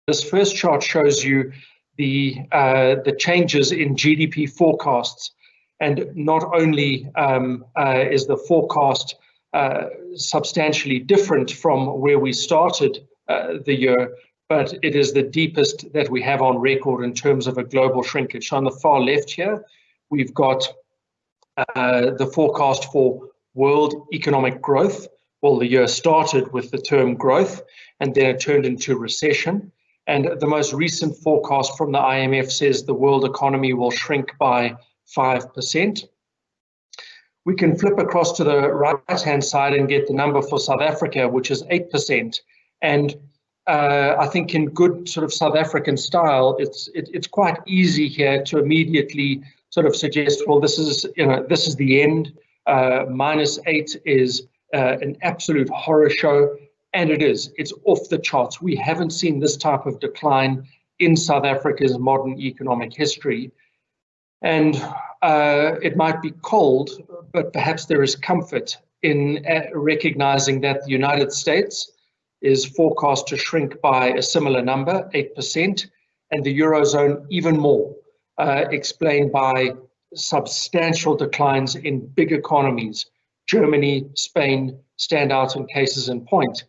This first chart shows you the changes in GDP forecasts, and not only is the forecast substantially different from where we started the year, but it is the deepest that we have on record in terms of a global shrinkage. So on the far left here, we've got the forecast for world economic growth. Well, the year started with the term growth, and then it turned into recession. And the most recent forecast from the IMF says the world economy will shrink by 5%. We can flip across to the right-hand side and get the number for South Africa, which is 8%. And I think in good sort of South African style, it's quite easy here to immediately sort of suggest, well, this is the end. -8 is an absolute horror show. And it is. It's off the charts. We haven't seen this type of decline in South Africa's modern economic history. And it might be cold, but perhaps there is comfort in recognizing that the United States is forecast to shrink by a similar number, 8%, and the Eurozone even more, explained by substantial declines in big economies. Germany, Spain stand out in cases in point.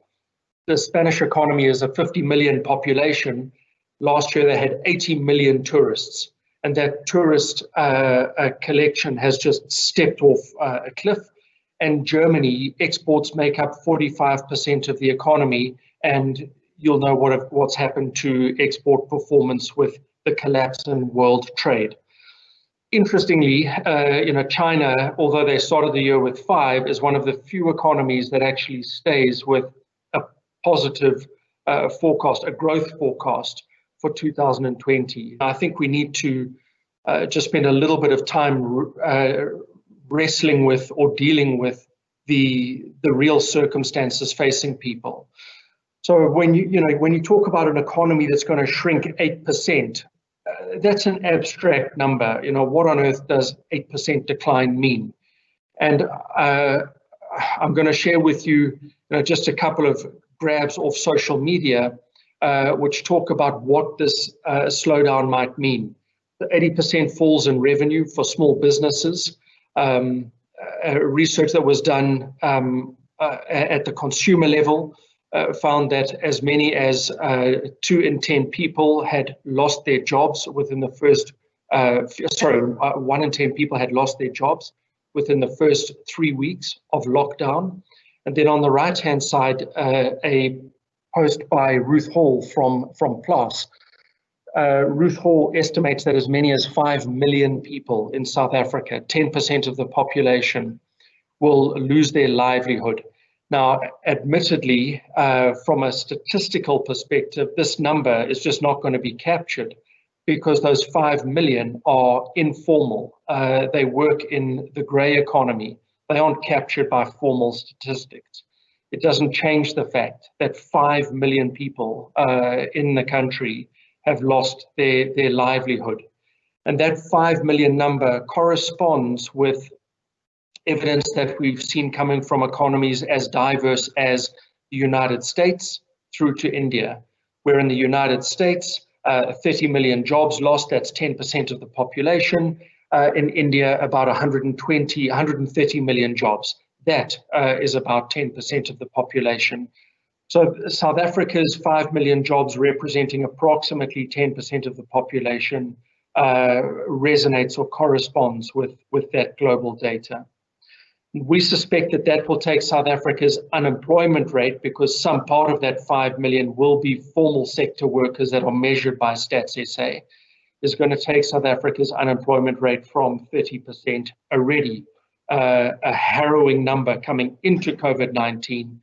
The Spanish economy is a 50 million population. Last year, they had 80 million tourists, and that tourist collection has just stepped off a cliff. And Germany, exports make up 45% of the economy, and you'll know what's happened to export performance with the collapse in world trade. Interestingly, China, although they started the year with 5, is one of the few economies that actually stays with positive forecast, a growth forecast for 2020. I think we need to just spend a little bit of time wrestling with or dealing with the real circumstances facing people. So when you talk about an economy that's going to shrink 8%, that's an abstract number. What on earth does 8% decline mean? And I'm going to share with you, just a couple of grabs off social media, which talk about what this slowdown might mean. The 80% falls in revenue for small businesses. Research that was done at the consumer level found that as many as 2 in 10 people had lost their jobs within the first, 1 in 10 people had lost their jobs within the first 3 weeks of lockdown. And then on the right-hand side, a post by Ruth Hall from PLAS. Ruth Hall estimates that as many as 5 million people in South Africa, 10% of the population, will lose their livelihood. Now, admittedly, from a statistical perspective, this number is just not going to be captured because those 5 million are informal. They work in the grey economy. They aren't captured by formal statistics. It doesn't change the fact that 5 million people in the country have lost their livelihood. And that 5 million number corresponds with evidence that we've seen coming from economies as diverse as the United States through to India, where in the United States, 30 million jobs lost, that's 10% of the population. In India, about 130 million jobs. That is about 10% of the population. So South Africa's 5 million jobs, representing approximately 10% of the population, resonates or corresponds with that global data. We suspect that will take South Africa's unemployment rate, because some part of that 5 million will be formal sector workers that are measured by Stats SA, is going to take South Africa's unemployment rate from 30% already, a harrowing number coming into COVID-19,